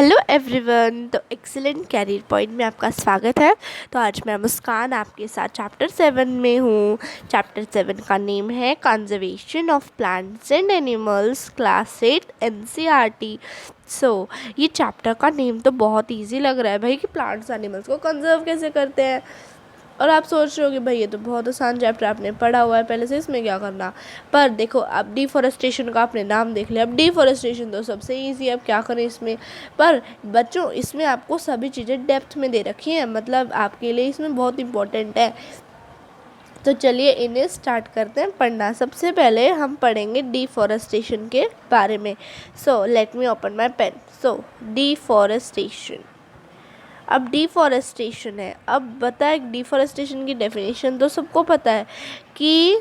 Hello everyone. तो excellent career point में आपका स्वागत है। तो आज मैं मुस्कान आपके साथ चैप्टर 7 में हूँ। चैप्टर 7 का नेम है conservation of plants and animals, class 8 NCERT. ये चैप्टर का नेम तो बहुत इजी लग रहा है भाई कि प्लांट्स एनिमल्स को कंजर्व कैसे करते हैं। और आप सोच रहे हो कि भाई ये तो बहुत आसान चैप्टर आपने पढ़ा हुआ है पहले से, इसमें क्या करना। पर देखो, अब डिफॉरेस्टेशन का आपने नाम देख लिया। अब डिफॉरेस्टेशन तो सबसे इजी है, अब क्या करें इसमें। पर बच्चों, इसमें आपको सभी चीज़ें डेप्थ में दे रखी हैं, मतलब आपके लिए इसमें बहुत इंपॉर्टेंट है। तो चलिए इन्हें स्टार्ट करते हैं पढ़ना। सबसे पहले हम पढ़ेंगे डिफॉरेस्टेशन के बारे में। So let me open my pen. Deforestation, अब डिफॉरेस्टेशन है। अब बताए डिफॉरेस्टेशन की डेफिनेशन तो सबको पता है कि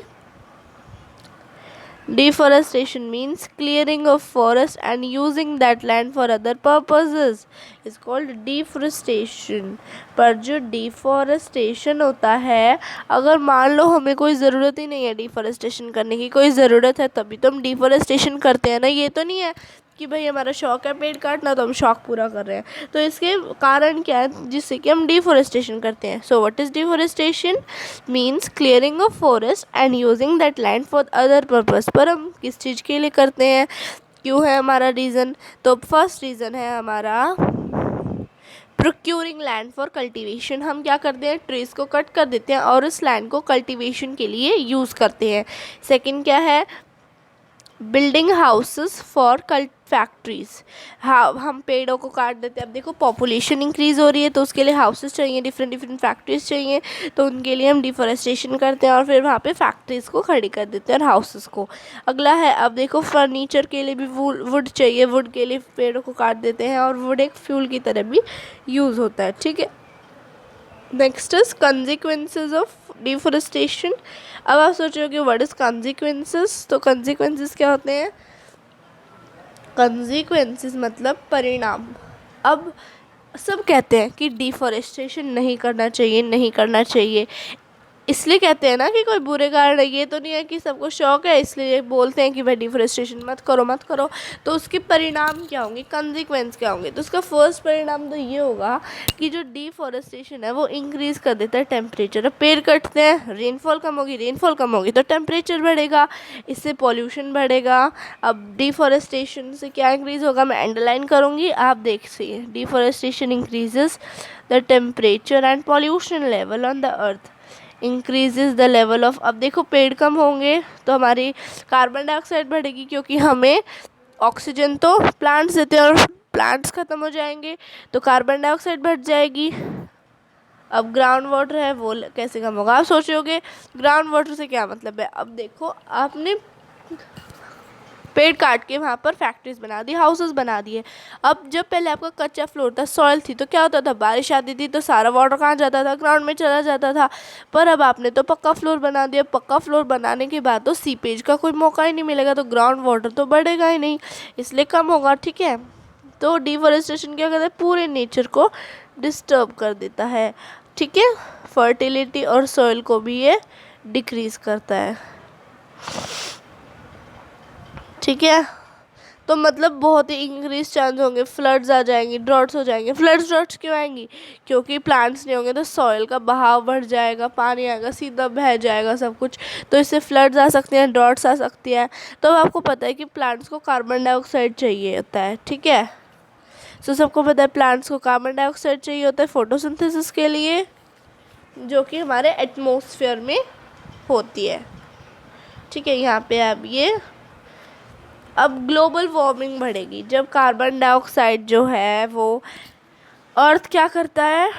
deforestation means clearing of forest and using that land for other purposes is called deforestation. पर जो डिफॉरेस्टेशन होता है, अगर मान लो हमें कोई ज़रूरत ही नहीं है डिफॉरेस्टेशन करने की, कोई ज़रूरत है तभी तो हम डिफॉरेस्टेशन करते हैं ना। ये तो नहीं है कि भाई हमारा शौक है पेड़ काटना तो हम शौक पूरा कर रहे हैं। तो इसके कारण क्या है जिससे कि हम डिफॉरेस्टेशन करते हैं। सो what is deforestation? Means clearing of forest and using that land for other purpose. पर हम किस चीज़ के लिए करते हैं, क्यों है हमारा रीज़न? तो फर्स्ट रीज़न है हमारा प्रोक्यूरिंग लैंड फॉर कल्टीवेशन। हम क्या करते हैं, ट्रीज़ को कट कर देते हैं और उस लैंड को कल्टीवेशन के लिए यूज़ करते हैं। सेकंड क्या है, बिल्डिंग हाउसेस फॉर फैक्ट्रीज। हाँ, हम पेड़ों को काट देते हैं। अब देखो पॉपुलेशन इंक्रीज़ हो रही है तो उसके लिए हाउसेस चाहिए, डिफरेंट फैक्ट्रीज चाहिए, तो उनके लिए हम डिफॉरेस्टेशन करते हैं और फिर वहाँ पे फैक्ट्रीज़ को खड़ी कर देते हैं और हाउसेस को। अगला है, अब देखो फर्नीचर के लिए भी वुड चाहिए, वुड के लिए पेड़ों को काट देते हैं और वुड एक फ्यूल की तरह भी यूज़ होता है। ठीक है, next is consequences of deforestation. अब आप सोचोगे व्हाट इज कंसिक्वेंसेस? तो कंसिक्वेंसेस क्या होते हैं? कंसिक्वेंसेस मतलब परिणाम। अब सब कहते हैं कि डिफॉरेस्टेशन नहीं करना चाहिए, नहीं करना चाहिए। इसलिए कहते हैं ना कि कोई बुरे कारण है, ये तो नहीं है कि सबको शौक है इसलिए बोलते हैं कि भाई डिफॉरेस्टेशन मत करो मत करो। तो उसके परिणाम क्या होंगे, कंसिक्वेंस क्या होंगे? तो उसका फर्स्ट परिणाम तो ये होगा कि जो डिफॉरेस्टेशन है वो इंक्रीज़ कर देता है टेम्परेचर। अब पेड़ कटते हैं, रेनफॉल कम होगी तो टेम्परेचर बढ़ेगा, इससे पॉल्यूशन बढ़ेगा। अब डिफॉरेस्टेशन से क्या इंक्रीज़ होगा, मैं अंडरलाइन करूँगी, आप देखिए। Deforestation increases the temperature and pollution level on the earth, increases the level of. अब देखो पेड़ कम होंगे तो हमारी कार्बन डाइऑक्साइड बढ़ेगी, क्योंकि हमें ऑक्सीजन तो प्लांट्स देते हैं और प्लांट्स ख़त्म हो जाएंगे तो कार्बन डाइऑक्साइड बढ़ जाएगी। अब ग्राउंड वाटर है वो कैसे कम होगा? आप सोचोगे ग्राउंड वाटर से क्या मतलब है। अब देखो, आपने पेड़ काट के वहाँ पर फैक्ट्रीज बना दी, हाउसेस बना दिए। अब जब पहले आपका कच्चा फ्लोर था, सॉइल थी, तो क्या होता था, बारिश आती थी तो सारा वाटर कहाँ जाता था, ग्राउंड में चला जाता था। पर अब आपने तो पक्का फ्लोर बना दिया। पक्का फ्लोर बनाने के बाद तो सीपेज का कोई मौका ही नहीं मिलेगा, तो ग्राउंड वाटर तो बढ़ेगा ही नहीं, इसलिए कम होगा। ठीक है, तो डिफॉरेस्टेशन क्या करता है, पूरे नेचर को डिस्टर्ब कर देता है। ठीक है, फर्टिलिटी और सॉइल को भी ये डिक्रीज करता है। ठीक है, तो मतलब बहुत ही इंक्रीज चांस होंगे, फ्लड्स आ जाएंगी, ड्रॉट्स हो जाएंगे। ड्रॉट्स क्यों आएंगी? क्योंकि प्लांट्स नहीं होंगे तो सॉइल का बहाव बढ़ जाएगा, पानी आएगा सीधा बह जाएगा सब कुछ, तो इससे फ्लड्स आ सकते हैं, ड्रॉट्स आ सकती है। तो अब आपको पता है कि प्लांट्स को कार्बन डाइऑक्साइड चाहिए होता है। ठीक है, तो सबको पता है प्लांट्स को कार्बन डाइऑक्साइड चाहिए होता है फोटोसिंथेसिस के लिए, जो कि हमारे एटमॉस्फेयर में होती है। ठीक है, यहाँ पे अब ये अब ग्लोबल वार्मिंग बढ़ेगी जब कार्बन डाइऑक्साइड जो है वो अर्थ क्या करता है,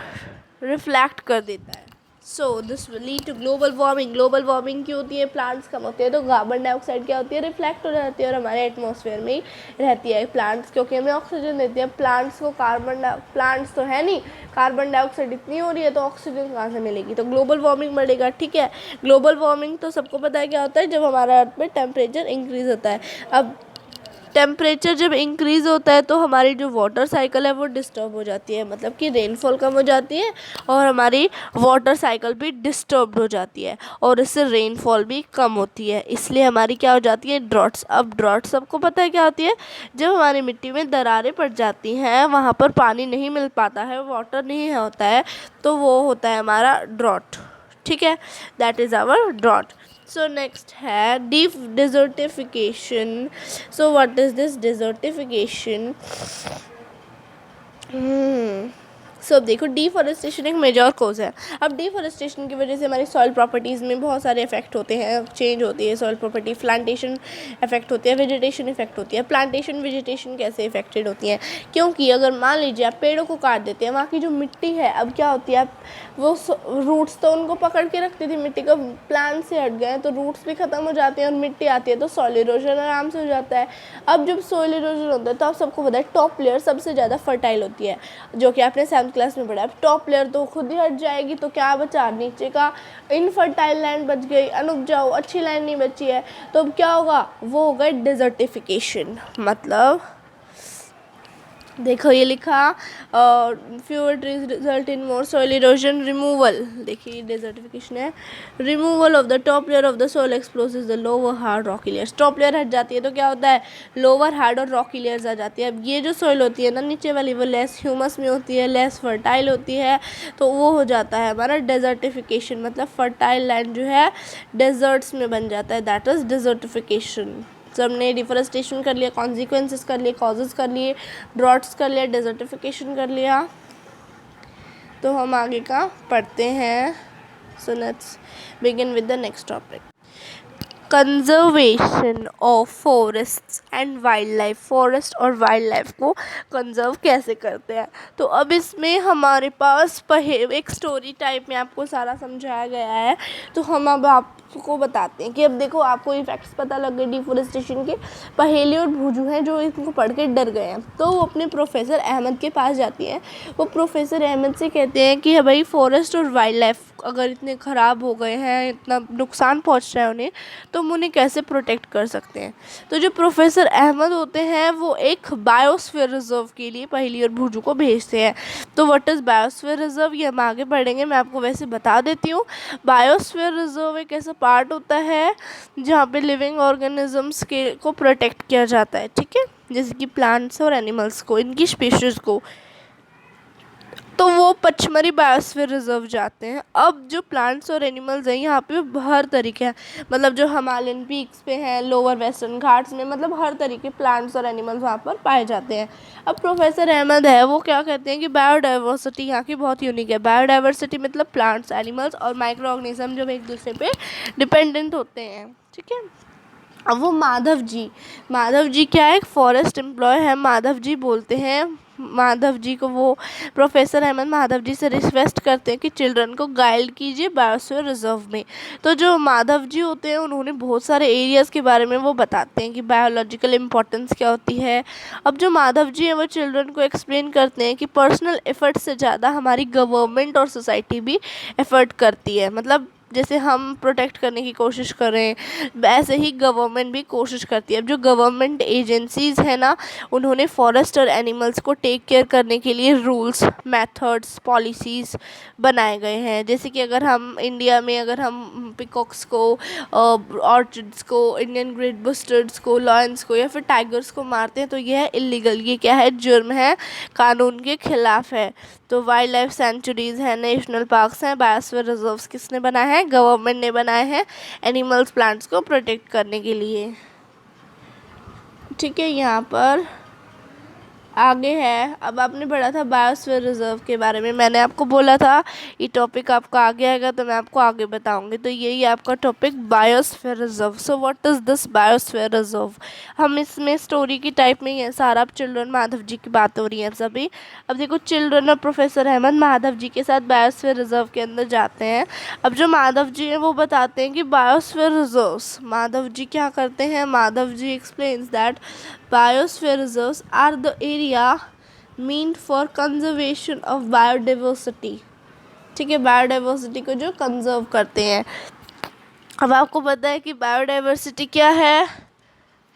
रिफ्लेक्ट कर देता है। So this will lead to global warming. Global warming क्यों होती है? प्लांट्स कम होते हैं तो कार्बन डाइऑक्साइड क्या होती है, रिफ्लेक्ट हो जाती है और हमारे एटमॉस्फेयर में ही रहती है। प्लांट्स क्योंकि हमें ऑक्सीजन देती है, प्लांट्स को प्लांट्स तो है नहीं, कार्बन डाइऑक्साइड इतनी हो रही है तो ऑक्सीजन कहाँ से मिलेगी, तो ग्लोबल वार्मिंग बढ़ेगा। ठीक है, ग्लोबल वार्मिंग तो सबको पता है क्या होता है, जब हमारा अर्थ में टेम्परेचर इंक्रीज होता है। अब टेम्परेचर जब इंक्रीज़ होता है तो हमारी जो वाटर साइकिल है वो डिस्टर्ब हो जाती है, मतलब कि रेनफॉल कम हो जाती है और हमारी वाटर साइकिल भी डिस्टर्ब हो जाती है और इससे रेनफॉल भी कम होती है, इसलिए हमारी क्या हो जाती है, ड्रॉट्स। अब ड्रॉट्स सबको पता है क्या होती है, जब हमारी मिट्टी में दरारें पड़ जाती हैं, वहाँ पर पानी नहीं मिल पाता है, वाटर नहीं होता है, तो वो होता है हमारा ड्रॉट। ठीक है, that is our drought. So next है desertification. So what is this desertification? So अब देखो, डिफॉरेस्टेशन एक मेजर कॉज है। अब डिफॉरेस्टेशन की वजह से हमारी सॉइल प्रॉपर्टीज़ में बहुत सारे इफेक्ट होते हैं, चेंज होती है सॉइल प्रॉपर्टी। प्लांटेशन इफेक्ट होती है, वेजिटेशन इफेक्ट होती है। प्लांटेशन वेजिटेशन कैसे इफेक्टेड होती हैं? क्योंकि अगर मान लीजिए आप पेड़ों को काट देते हैं, वहाँ की जो मिट्टी है अब क्या होती है, वो रूट्स तो उनको पकड़ के रखती थी मिट्टी को, प्लांट से हट गए तो रूट्स भी ख़त्म हो जाते हैं और मिट्टी आती है तो सॉइल इरोजन आराम से हो जाता है। अब जब सॉइल इरोजन होता है तो आप सबको पता है टॉप लेयर सबसे ज़्यादा फर्टाइल होती है, जो कि आपने 7th क्लास में पढ़ा है। टॉप लेयर तो खुद ही हट जाएगी तो क्या बचा, नीचे का इनफर्टाइल लैंड बच गई, अनुपजाऊ अच्छी लैंड नहीं बची है, तो अब क्या होगा, वो होगा डिजर्टिफिकेशन। मतलब देखो ये लिखा, fewer trees result in more soil erosion removal. देखिए डिजर्टिफिकेशन है, removal of the top layer of the soil exposes the lower hard rocky layers. Top layer हट जाती है तो क्या होता है, लोअर हार्ड और रॉकी लेयर्स आ जाती है। अब ये जो सॉइल होती है ना नीचे वाली, वो लेस ह्यूमस में होती है, लेस फर्टाइल होती है, तो वो हो जाता है हमारा डेजर्टिफिकेशन। मतलब फर्टाइल लैंड जो है डेजर्ट्स में बन जाता है, दैट इज डिजर्टिफिकेशन। तो हमने डिफॉरेस्टेशन कर लिया, कॉन्सिक्वेंसेस कर लिए, कॉजेज़ कर लिए, ड्रॉट्स कर लिया, डेजर्टिफिकेशन कर लिया। तो हम आगे का पढ़ते हैं। So let's begin with the next topic, conservation of forests and wild life. Forest और वाइल्ड लाइफ को कंजर्व कैसे करते हैं? तो अब इसमें हमारे पास एक स्टोरी टाइप में आपको सारा समझाया गया है, तो हम अब आपको बताते हैं कि अब देखो आपको इफेक्ट्स पता लग गए डिफॉरेस्टेशन के। पहेली और भूजू हैं जो इनको पढ़ के डर गए हैं, तो वो अपने प्रोफेसर अहमद के पास जाती हैं। वो प्रोफेसर अहमद से कहते हैं कि भाई फॉरेस्ट और वाइल्ड लाइफ अगर इतने ख़राब हो गए हैं, इतना नुकसान पहुंच रहा है उन्हें, तो हम उन्हें कैसे प्रोटेक्ट कर सकते हैं? तो जो प्रोफेसर अहमद होते हैं वो एक बायोस्फीयर रिजर्व के लिए पहेली और भूजू को भेजते हैं। तो व्हाट इज़ बायोस्फीयर रिजर्व, ये हम आगे पढ़ेंगे, मैं आपको वैसे बता देती हूँ। बायोस्फीयर रिजर्व एक ऐसा पार्ट होता है जहाँ पे लिविंग ऑर्गेनिजम्स के को प्रोटेक्ट किया जाता है, ठीक है, जैसे कि प्लांट्स और एनिमल्स को, इनकी स्पीशीज़ को। तो वो पचमरी बायोस्फीयर रिजर्व जाते हैं। अब जो प्लांट्स और एनिमल्स हैं यहाँ पे हर तरीके हैं, मतलब जो हिमालयन पीक्स पे हैं, लोअर वेस्टर्न घाट्स में, मतलब हर तरीके प्लांट्स और एनिमल्स वहाँ पर पाए जाते हैं। अब प्रोफेसर अहमद है वो क्या कहते हैं कि बायोडाइवर्सिटी यहाँ की बहुत यूनिक है। बायोडाइवर्सिटी मतलब प्लांट्स, एनिमल्स और माइक्रो ऑर्गेनिज्म जो एक दूसरे पे डिपेंडेंट होते हैं, ठीक है। अब वो माधव जी क्या है, एक फॉरेस्ट एम्प्लॉय है। माधव जी बोलते हैं, माधव जी को वो प्रोफेसर अहमद माधव जी से रिक्वेस्ट करते हैं कि चिल्ड्रन को गाइड कीजिए बायोस्फीयर रिजर्व में। तो जो माधव जी होते हैं उन्होंने बहुत सारे एरियाज़ के बारे में वो बताते हैं कि बायोलॉजिकल इम्पोर्टेंस क्या होती है। अब जो माधव जी हैं वो चिल्ड्रन को एक्सप्लेन करते हैं कि पर्सनल एफर्ट से ज़्यादा हमारी गवर्नमेंट और सोसाइटी भी एफर्ट करती है। मतलब जैसे हम प्रोटेक्ट करने की कोशिश करें वैसे ही गवर्नमेंट भी कोशिश करती है। अब जो गवर्नमेंट एजेंसीज़ हैं ना, उन्होंने फॉरेस्ट और एनिमल्स को टेक केयर करने के लिए रूल्स, मेथड्स, पॉलिसीज़ बनाए गए हैं। जैसे कि अगर हम इंडिया में अगर हम पिकॉक्स को, ऑर्चिड्स को, इंडियन ग्रेट बस्टर्ड्स को, लॉयंस को या फिर टाइगर्स को मारते हैं तो यह है इलीगल, ये क्या है, जुर्म है, कानून के खिलाफ है। तो वाइल्ड लाइफ सेंचुरीज़ हैं, नेशनल पार्क्स हैं, बायोस्फीयर रिजर्व्स किसने बनाए हैं, गवर्नमेंट ने बनाए हैं, एनिमल्स प्लांट्स को प्रोटेक्ट करने के लिए, ठीक है। यहाँ पर आगे है, अब आपने पढ़ा था बायोस्फीयर रिजर्व के बारे में, मैंने आपको बोला था ये टॉपिक आपका आगे आएगा तो मैं आपको आगे बताऊंगी। तो यही आपका topic biosphere reserve. So what is this biosphere reserve? हम इसमें स्टोरी की टाइप में ही है सारा। अब चिल्ड्रन माधव जी की बात हो रही है सभी। अब देखो चिल्ड्रन और प्रोफेसर अहमद माधव जी के साथ बायोस्फीयर रिजर्व के अंदर जाते हैं। अब जो माधव जी हैं वो बताते हैं कि बायोस्फीयर रिजर्व्स, माधव जी क्या करते हैं, Madhav ji explains that biosphere reserves are the area meant for conservation of biodiversity, ठीक है, बायोडाइवर्सिटी को जो कंजर्व करते हैं। अब आपको पता है कि बायोडाइवर्सिटी क्या है,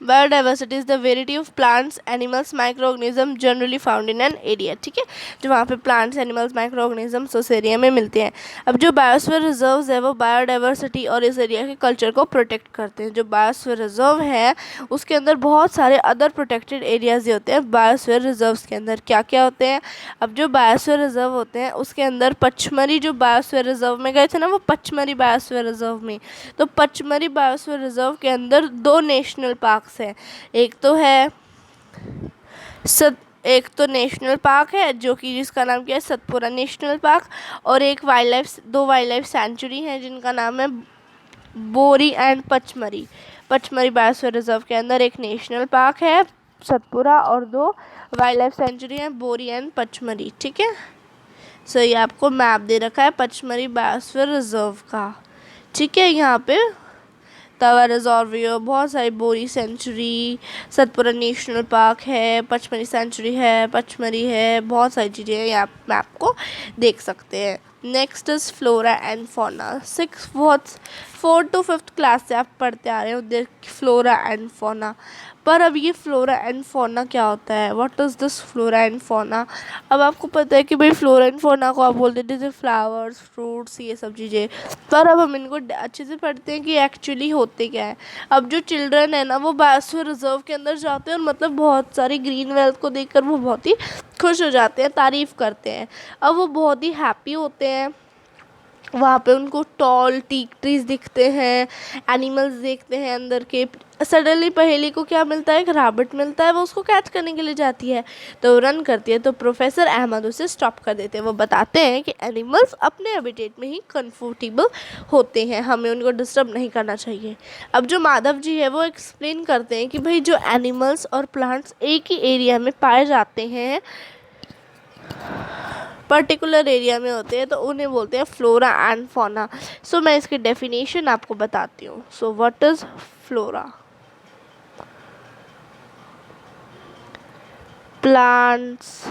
biodiversity is the variety of plants animals micro organism generally found in an area, ठीक है, जो वहाँ पे प्लांट्स एनिमल्स माइक्रो ऑर्गेनिजम्स उस एरिया में मिलते हैं। अब जो बायोस्फीयर रिजर्व्स है वो बायोडाइवर्सिटी और इस एरिया के कल्चर को प्रोटेक्ट करते हैं। जो बायोस्फीयर रिजर्व है उसके अंदर बहुत सारे अदर प्रोटेक्टेड एरियाज होते हैं। बायोस्फीयर रिजर्व्स के अंदर क्या क्या होते हैं? अब जो बायोस्फीयर रिजर्व होते हैं उसके अंदर पचमढ़ी, जो बायोस्फीयर रिजर्व में गए थे ना वो पचमढ़ी बायोस्फीयर रिजर्व में, तो पचमढ़ी बायोस्फीयर रिजर्व के अंदर 2 नेशनल पार्क्स हैं। एक तो नेशनल पार्क है जो कि जिसका नाम क्या है, सतपुरा नेशनल पार्क, और दो वाइल्ड लाइफ सेंचुरी हैं जिनका नाम है बोरी and Pachmarhi. Pachmarhi biosphere reserve के अंदर एक नेशनल पार्क है सतपुरा और 2 वाइल्ड लाइफ सेंचुरी हैं बोरी एंड पचमढ़ी, ठीक है। सो ये आपको मैप दे रखा है पचमढ़ी बायोस्फीयर रिजर्व का, ठीक है। यहाँ पे तवा रिजर्व, बहुत सारी बोरी सेंचुरी, सतपुरा नेशनल पार्क है, पचमढ़ी सेंचुरी है, पचमढ़ी है, बहुत सारी चीज़ें हैं, आप मैप को देख सकते हैं। Next is flora and fauna. 4th to 5th class से आप पढ़ते आ रहे हो फ्लोरा एंड फौना। पर अब ये फ्लोरा एंड फौना क्या होता है? What is this flora and fauna? अब आपको पता है कि भाई फ्लोरा एंड फौना को आप बोलते थे जैसे फ्लावर्स, फ्रूट्स, ये सब चीज़ें, पर अब हम इनको अच्छे से पढ़ते हैं कि एक्चुअली होते क्या है। अब जो चिल्ड्रन है ना वो बायोस्फीयर रिजर्व के अंदर जाते हैं और मतलब बहुत सारी ग्रीन वेल्थ को देखकर वो बहुत ही खुश हो जाते हैं, तारीफ़ करते हैं। अब वो बहुत ही हैप्पी होते हैं, वहाँ पे उनको टॉल टीक ट्रीज दिखते हैं, एनिमल्स देखते हैं अंदर के। सडनली पहेली को क्या मिलता है? एक रैबिट मिलता है, वो उसको कैच करने के लिए जाती है तो रन करती है, तो प्रोफेसर अहमद उसे स्टॉप कर देते हैं। वो बताते हैं कि एनिमल्स अपने हैबिटेट में ही कंफर्टेबल होते हैं, हमें उनको डिस्टर्ब नहीं करना चाहिए। अब जो माधव जी है वो एक्सप्लेन करते हैं कि भाई जो एनिमल्स और प्लांट्स एक ही एरिया में पाए जाते हैं, पर्टिकुलर एरिया में होते हैं, तो उन्हें बोलते हैं फ्लोरा एंड फौना। सो मैं इसकी डेफिनेशन आपको बताती हूँ। सो what is flora? Plants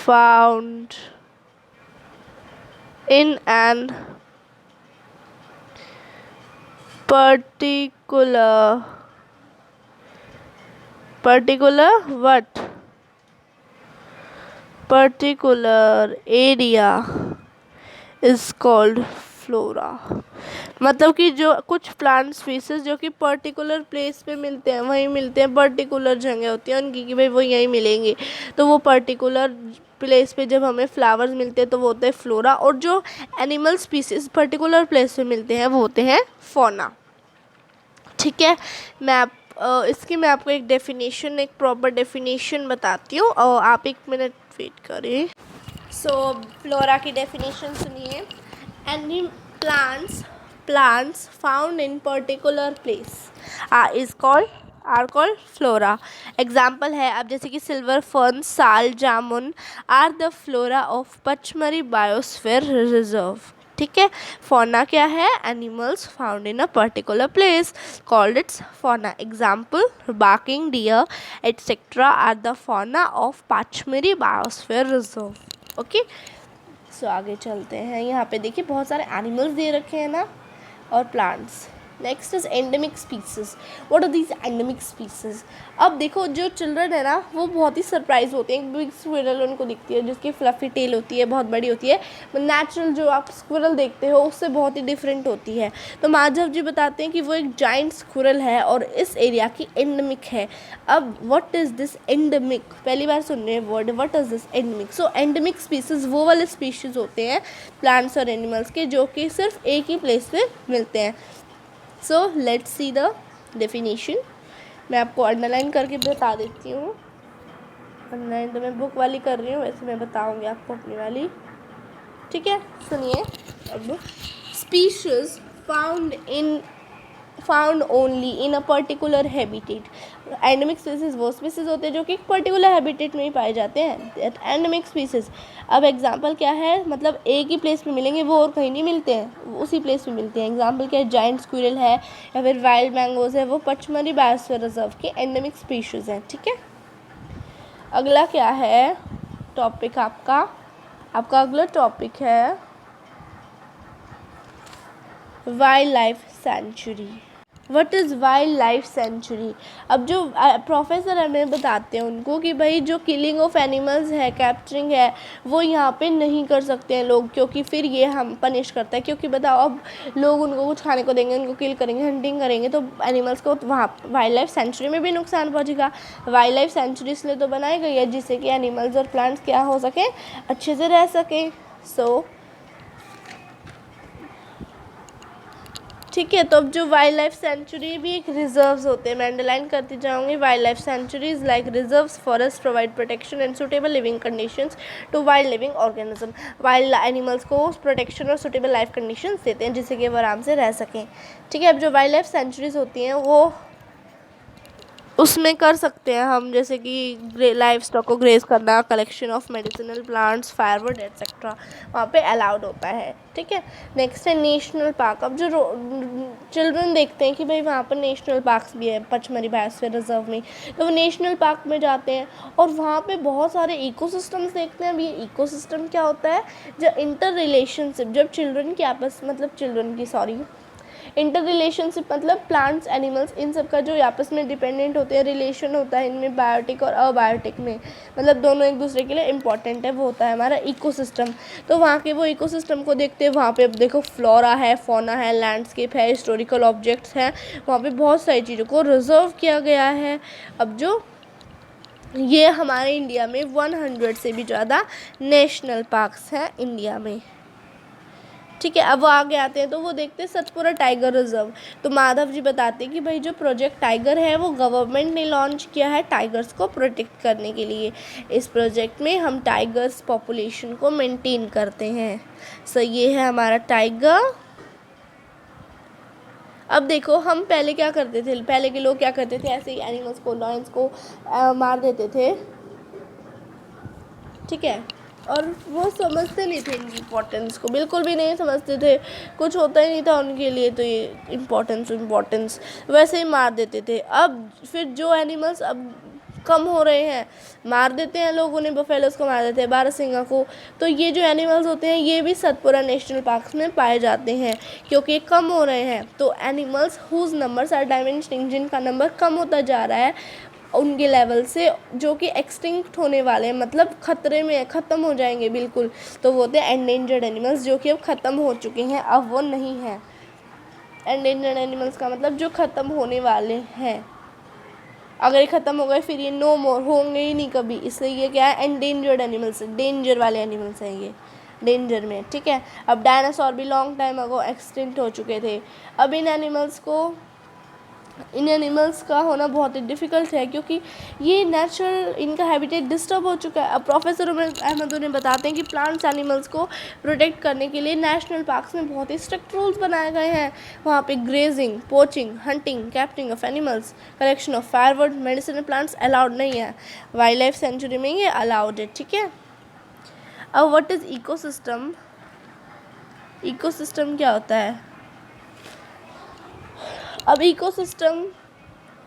found in an particular what? Particular area is called flora। मतलब कि जो कुछ प्लांट स्पीसीज जो कि पर्टिकुलर प्लेस पे मिलते हैं, वहीं मिलते हैं, पर्टिकुलर जगह होती है उनकी कि भाई वो यहीं मिलेंगे, तो वो पर्टिकुलर प्लेस पे जब हमें फ्लावर्स मिलते हैं तो वो होते हैं फ्लोरा, और जो एनिमल स्पीसीज पर्टिकुलर प्लेस पे मिलते हैं वो होते हैं फौना, ठीक है। इसकी मैं आपको एक प्रॉपर डेफिनेशन बताती हूँ और आप 1 मिनट वेट करें। सो फ्लोरा की डेफिनेशन सुनिए। Any plants found in particular place are called flora। Example है अब जैसे कि silver fern, sal, jamun are the flora of Pachmarhi biosphere reserve, ठीक है। फौना क्या है? Animals found in a particular place called its fauna. Example barking deer etcetera are the fauna of Pachmarhi biosphere reserve, okay. So आगे चलते हैं। यहाँ पे देखिए बहुत सारे एनिमल्स दे रखे हैं ना और plants. Next is endemic species. What are these endemic species? अब देखो जो चिल्ड्रन है ना वो बहुत ही सरप्राइज होते हैं। एक बिग स्क्विरल उनको दिखती है जिसकी फ्लफी टेल होती है, बहुत बड़ी होती है, नेचुरल जो आप स्क्विरल देखते हो उससे बहुत ही डिफरेंट होती है। तो माधव जी बताते हैं कि वो एक जाइंट स्क्विरल है और इस एरिया की एंडेमिक है। अब व्हाट इज़ दिस एंडेमिक? पहली बार सुन रहे हैं word, what is this endemic? So endemic species वो वाले स्पीशीज़ होते हैं प्लांट्स और एनिमल्स के जो कि सिर्फ एक ही प्लेस पे मिलते हैं। So let's see the definition. मैं आपको अंडरलाइन करके बता देती हूँ। अंडरलाइन तो मैं बुक वाली कर रही हूँ, वैसे मैं बताऊँगी आपको अपनी वाली, ठीक है। सुनिए अब। Species found only in a particular habitat. Endemic species वो स्पीसीज होते हैं जो कि एक पर्टिकुलर हैबिटेट में ही पाए जाते हैं, दैट एंडेमिक स्पीसीज। अब एग्जांपल क्या है? मतलब एक ही प्लेस पे मिलेंगे, वो और कहीं नहीं मिलते हैं, उसी प्लेस पे मिलते हैं। एग्जांपल क्या है? जाइंट स्क्विरल है या फिर वाइल्ड मैंगोज है, वो पचमढ़ी बायोस्फीयर रिजर्व के एंडेमिक स्पीशीज हैं, ठीक है। अगला क्या है टॉपिक आपका अगला टॉपिक है wild life sanctuary. What is wild life sanctuary. अब जो प्रोफेसर हमें बताते हैं उनको कि भाई जो किलिंग ऑफ एनिमल्स है, कैप्चरिंग है, वो यहाँ पे नहीं कर सकते हैं लोग, क्योंकि फिर ये हम पनिश करता है। क्योंकि बताओ अब लोग उनको कुछ खाने को देंगे, उनको किल करेंगे, हंटिंग करेंगे, तो एनिमल्स को वहाँ वाइल्ड लाइफ सेंचुरी में भी नुकसान पहुँचेगा। वाइल्ड लाइफ सेंचुरी इसलिए तो बनाई गई है जिससे कि एनिमल्स और प्लांट्स क्या हो सकें, अच्छे से रह सकें। सो ठीक है, तो अब जो वाइल्ड लाइफ सेंचुरी भी एक रिजर्व्स होते हैं, मैं अंडरलाइन करती जाऊँगी। Wildlife sanctuaries like reserves forest provide protection and suitable living conditions to wild living organism. Wild animals को प्रोटेक्शन और सुटेबल लाइफ कंडीशंस देते हैं जिससे कि वो आराम से रह सकें। ठीक है, अब जो वाइल्ड लाइफ सेंचुरीज होती हैं वो उसमें कर सकते हैं हम, जैसे कि लाइफ स्टॉक को ग्रेज करना, collection of medicinal plants, firewood etcetera वहाँ पे अलाउड होता है। ठीक है, नेक्स्ट है नेशनल पार्क। अब जो चिल्ड्रन देखते हैं कि भाई वहाँ पर नेशनल पार्क्स भी है पचमढ़ी बायोस्फीयर रिजर्व में, तो वो नेशनल पार्क में जाते हैं और वहाँ पे बहुत सारे इकोसिस्टम्स देखते हैं। अब ये इकोसिस्टम क्या होता है, जो इंटर रिलेशनशिप, जब चिल्ड्रन की आपस इंटर रिलेशनशिप मतलब प्लांट्स एनिमल्स इन सब का जो आपस में डिपेंडेंट होते हैं, रिलेशन होता है इनमें बायोटिक और अबायोटिक में, मतलब दोनों एक दूसरे के लिए इम्पॉर्टेंट है, वो होता है हमारा इकोसिस्टम। तो वहाँ के वो इकोसिस्टम को देखते हैं। वहाँ पे अब देखो फ्लोरा है, फौना है, लैंडस्केप है, हिस्टोरिकल ऑब्जेक्ट्स हैं, वहाँ पे बहुत सारी चीज़ों को रिजर्व किया गया है। अब जो ये हमारे इंडिया में 100 से भी ज़्यादा नेशनल पार्क्स हैं इंडिया में। ठीक है, अब वो आगे आते हैं तो वो देखते हैं सतपुरा टाइगर रिजर्व। तो माधव जी बताते हैं कि भाई जो प्रोजेक्ट टाइगर है वो गवर्नमेंट ने लॉन्च किया है टाइगर्स को प्रोटेक्ट करने के लिए। इस प्रोजेक्ट में हम टाइगर्स पॉपुलेशन को मेंटेन करते हैं। सो ये है हमारा टाइगर। अब देखो हम पहले क्या करते थे, पहले के लोग क्या करते थे, ऐसे ही एनिमल्स को, लॉयंस को मार देते थे। ठीक है, और वो समझते नहीं थे इनकी इम्पोर्टेंस को, बिल्कुल भी नहीं समझते थे, कुछ होता ही नहीं था उनके लिए, तो ये इम्पोर्टेंस वैसे ही मार देते थे। अब फिर जो एनिमल्स अब कम हो रहे हैं, मार देते हैं लोग उन्हें, बफेलोस को मार देते हैं, बारहसिंगा को। तो ये जो एनिमल्स होते हैं ये भी सतपुरा नेशनल पार्क में पाए जाते हैं क्योंकि कम हो रहे हैं। तो एनिमल्स हुज नंबर्स आर डाइमिनिशिंग, जिनका नंबर कम होता जा रहा है उनके लेवल से, जो कि एक्सटिंक्ट होने वाले हैं, मतलब खतरे में, ख़त्म हो जाएंगे बिल्कुल, तो वो होते हैं एंडेंजर्ड एनिमल्स, जो कि अब ख़त्म हो चुके हैं, अब वो नहीं है। एंडेंजर्ड एनिमल्स का मतलब जो ख़त्म होने वाले हैं, अगर ये ख़त्म हो गए फिर ये नो मोर होंगे ही नहीं कभी, इसलिए ये क्या है, एंडेंजर्ड एनिमल्स, डेंजर वाले एनिमल्स हैं ये, डेंजर में। ठीक है, अब डायनासोर भी लॉन्ग टाइम अगो एक्सटिंक्ट हो चुके थे। अब इन एनिमल्स का होना बहुत ही डिफ़िकल्ट है क्योंकि ये नेचुरल इनका हैबिटेट डिस्टर्ब हो चुका है। अब प्रोफेसर उमर अहमद उन्हें बताते हैं कि प्लांट्स एनिमल्स को प्रोटेक्ट करने के लिए नेशनल पार्क्स में बहुत ही स्ट्रिक्ट रूल्स बनाए गए हैं। वहाँ पे grazing, poaching, hunting, capturing of animals, collection of firewood, medicinal plants allowed नहीं है। वाइल्ड लाइफ सेंचुरी में ये अलाउड है। ठीक है, अब व्हाट इज़ इकोसिस्टम। इकोसिस्टम क्या होता है। अब ecosystem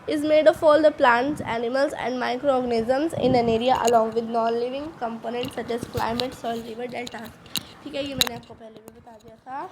is made of all the plants, animals and microorganisms in an area along with non-living components such as climate, soil, river, deltas। ठीक है, ये मैंने आपको पहले भी बता दिया था।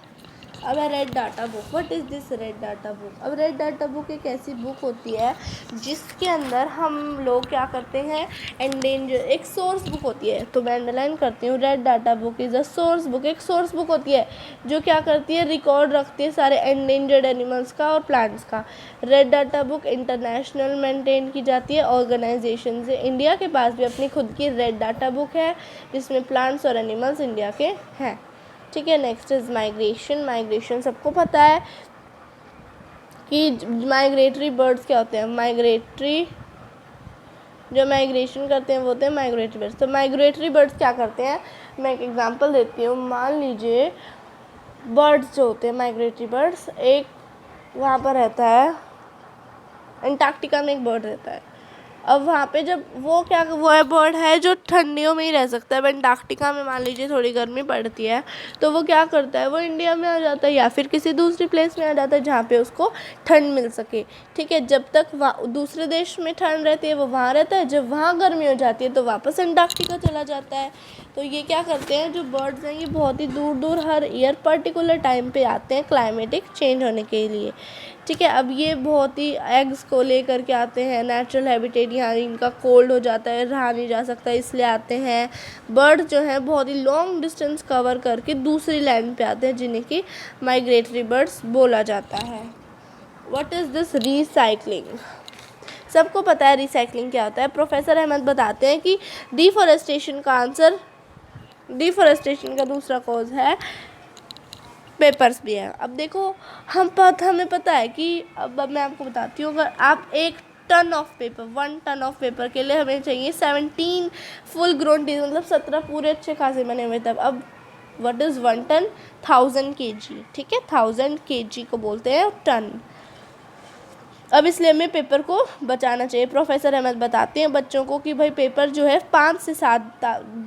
अब है red data book. What is this red data book. अब रेड डाटा बुक एक ऐसी बुक होती है जिसके अंदर हम लोग क्या करते हैं, एंडेंजर, एक सोर्स बुक होती है, तो मैं अंडरलाइन करती हूँ, red data book is a source book. एक सोर्स बुक होती है जो क्या करती है, रिकॉर्ड रखती है सारे एंडेंजर्ड एनिमल्स का और प्लांट्स का। Red data book international maintain की जाती है ऑर्गेनाइजेशन से। इंडिया के पास भी अपनी खुद की रेड डाटा बुक है जिसमें प्लांट्स और एनिमल्स इंडिया के हैं। ठीक है, नेक्स्ट इज माइग्रेशन। माइग्रेशन सबको पता है कि माइग्रेटरी बर्ड्स क्या होते हैं। जो माइग्रेशन करते हैं वो होते हैं माइग्रेटरी बर्ड्स। तो माइग्रेटरी बर्ड्स क्या करते हैं, मैं एक एग्जांपल देती हूँ। मान लीजिए बर्ड्स जो होते हैं माइग्रेटरी बर्ड्स, एक वहाँ पर रहता है अंटार्कटिका में एक बर्ड रहता है। अब वहाँ पे जब वो है बर्ड है जो ठंडियों में ही रह सकता है। अब अंटार्कटिका में मान लीजिए थोड़ी गर्मी पड़ती है तो वो क्या करता है, वो इंडिया में आ जाता है या फिर किसी दूसरी प्लेस में आ जाता है जहाँ पे उसको ठंड मिल सके। ठीक है, जब तक दूसरे देश में ठंड रहती है वो वहाँ रहता है, जब वहाँ गर्मी हो जाती है तो वापस अंटार्कटिका चला जाता है। तो ये क्या करते हैं, जो बर्ड्स हैं ये बहुत ही दूर दूर हर ईयर पर्टिकुलर टाइम पे आते हैं क्लाइमेटिक चेंज होने के लिए। ठीक है। अब ये बहुत ही एग्स को लेकर के आते हैं, नेचुरल हैबिटेट, यहाँ इनका कोल्ड हो जाता है, रहा नहीं जा सकता, इसलिए आते हैं। बर्ड जो है बहुत ही लॉन्ग डिस्टेंस कवर करके दूसरी लैंड पे आते हैं, जिन्हें कि माइग्रेटरी बर्ड्स बोला जाता है। What is this recycling? सबको पता है रिसाइकलिंग क्या होता है। प्रोफेसर अहमद बताते हैं कि डिफॉरेस्टेशन का दूसरा कॉज है पेपर्स भी है। अब देखो हमें पता है कि अब मैं आपको बताती हूँ, अगर आप 1 टन ऑफ पेपर के लिए हमें चाहिए 17 फुल ग्रोन ट्रीज, मतलब 17 पूरे अच्छे खासे बने हुए। तब अब व्हाट इज़ 1 टन? 1000 kg, ठीक है, 1000 kg को बोलते हैं टन। अब इसलिए हमें पेपर को बचाना चाहिए। प्रोफेसर अहमद बताते हैं बच्चों को कि भाई पेपर जो है 5 से 7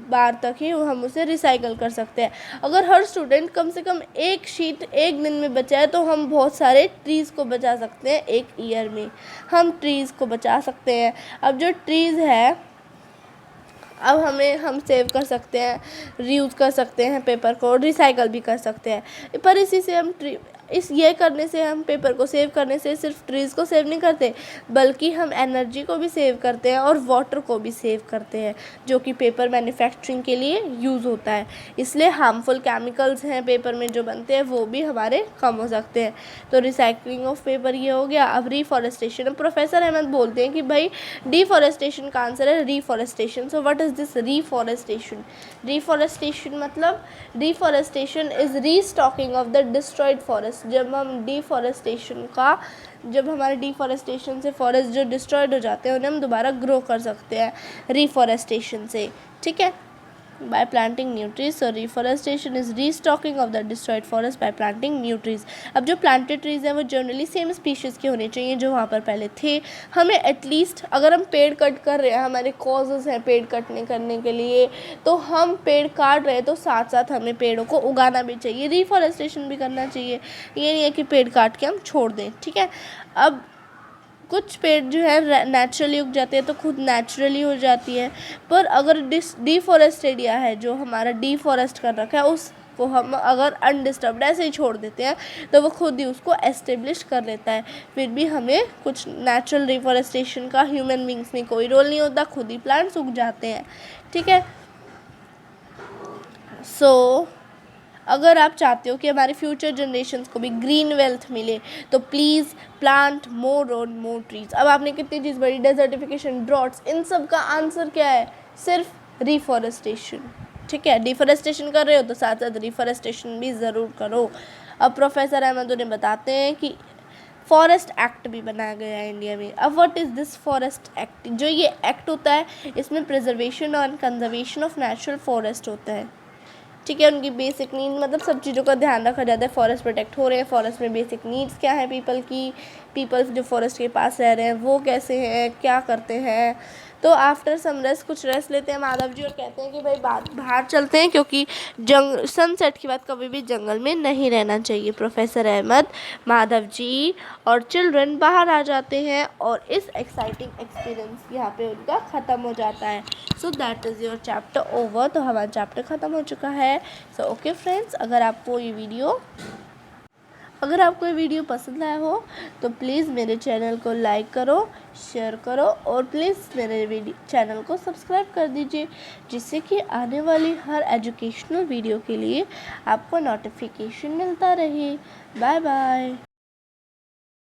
बार तक ही हम उसे रिसाइकल कर सकते हैं। अगर हर स्टूडेंट कम से कम एक शीट एक दिन में बचाए तो हम बहुत सारे ट्रीज़ को बचा सकते हैं। एक ईयर में हम ट्रीज़ को बचा सकते हैं। अब जो ट्रीज़ है, अब हम सेव कर सकते हैं, रीयूज़ कर सकते हैं, पेपर को रिसाइकल भी कर सकते हैं। पर इसी से हम करने से, हम पेपर को सेव करने से सिर्फ ट्रीज़ को सेव नहीं करते, बल्कि हम एनर्जी को भी सेव करते हैं और वाटर को भी सेव करते हैं, जो कि पेपर मैन्युफैक्चरिंग के लिए यूज़ होता है। इसलिए हार्मफुल केमिकल्स हैं पेपर में जो बनते हैं, वो भी हमारे कम हो सकते हैं। तो रिसाइकलिंग ऑफ पेपर ये हो गया। अब रिफॉरेस्टेशन, प्रोफेसर अहमद बोलते हैं कि भाई डिफॉरेस्टेशन का आंसर है reforestation. So what is this reforestation? Reforestation मतलब deforestation is restocking of the destroyed forest. जब हमारे डिफॉरेस्टेशन से फॉरेस्ट जो डिस्ट्रॉयड हो जाते हैं, उन्हें हम दोबारा ग्रो कर सकते हैं रिफॉरेस्टेशन से, ठीक है, by planting new trees. So reforestation is restocking of the destroyed forest by planting new trees. अब जो planted trees हैं वो जनरली सेम स्पीशीज़ के होने चाहिए जो वहाँ पर पहले थे। हमें एटलीस्ट, अगर हम पेड़ कट कर रहे हैं, हमारे कॉजेज़ हैं पेड़ करने के लिए, तो हम पेड़ काट रहे हैं तो साथ साथ हमें पेड़ों को उगाना भी चाहिए, रिफॉरेस्टेशन भी करना चाहिए। ये नहीं है कि पेड़ काट के हम छोड़ दें, ठीक है। अब कुछ पेड़ जो है नेचुरली उग जाते हैं तो खुद नेचुरली हो जाती है, पर अगर डिफॉरेस्ट एरिया है जो हमारा डिफॉरेस्ट कर रखा है, उसको हम अगर अनडिस्टर्ब्ड ऐसे ही छोड़ देते हैं तो वो खुद ही उसको एस्टेब्लिश कर लेता है। फिर भी हमें कुछ नेचुरल रिफॉरेस्टेशन का ह्यूमन बींग्स में कोई रोल नहीं होता, खुद ही प्लांट्स उग जाते हैं, ठीक है। सो अगर आप चाहते हो कि हमारे फ्यूचर जनरेशन्स को भी ग्रीन वेल्थ मिले, तो प्लीज़ प्लांट मोर और मोर ट्रीज। अब आपने कितनी चीज़ बड़ी, डेजर्टिफिकेशन, ड्रॉट्स, इन सब का आंसर क्या है? सिर्फ रिफॉरेस्टेशन, ठीक है। डिफॉरेस्टेशन कर रहे हो तो साथ साथ रिफॉरेस्टेशन भी ज़रूर करो। अब प्रोफेसर अहमद उन्हें बताते हैं कि फॉरेस्ट एक्ट भी बनाया गया है इंडिया में। अब what is this forest act? जो ये एक्ट होता है, इसमें प्रिजर्वेशन और कंजर्वेशन ऑफ नेचुरल फॉरेस्ट होता है, ठीक है। उनकी बेसिक नीड, मतलब सब चीज़ों का ध्यान रखा जाता है। फॉरेस्ट प्रोटेक्ट हो रहे हैं, फॉरेस्ट में बेसिक नीड्स क्या है पीपल जो फॉरेस्ट के पास रह रहे हैं वो कैसे हैं, क्या करते हैं। तो आफ्टर सम रेस्ट, कुछ रेस्ट लेते हैं माधव जी और कहते हैं कि भाई बाहर चलते हैं, क्योंकि सनसेट के बाद कभी भी जंगल में नहीं रहना चाहिए। प्रोफेसर अहमद, माधव जी और चिल्ड्रन बाहर आ जाते हैं और इस एक्साइटिंग एक्सपीरियंस यहाँ पे उनका ख़त्म हो जाता है। So that is your chapter over. तो हमारा चैप्टर ख़त्म हो चुका है। सो ओके फ्रेंड्स, अगर आपको ये वीडियो पसंद आया हो तो प्लीज़ मेरे चैनल को लाइक करो, शेयर करो और प्लीज़ मेरे चैनल को सब्सक्राइब कर दीजिए, जिससे कि आने वाली हर एजुकेशनल वीडियो के लिए आपको नोटिफिकेशन मिलता रहे। Bye bye.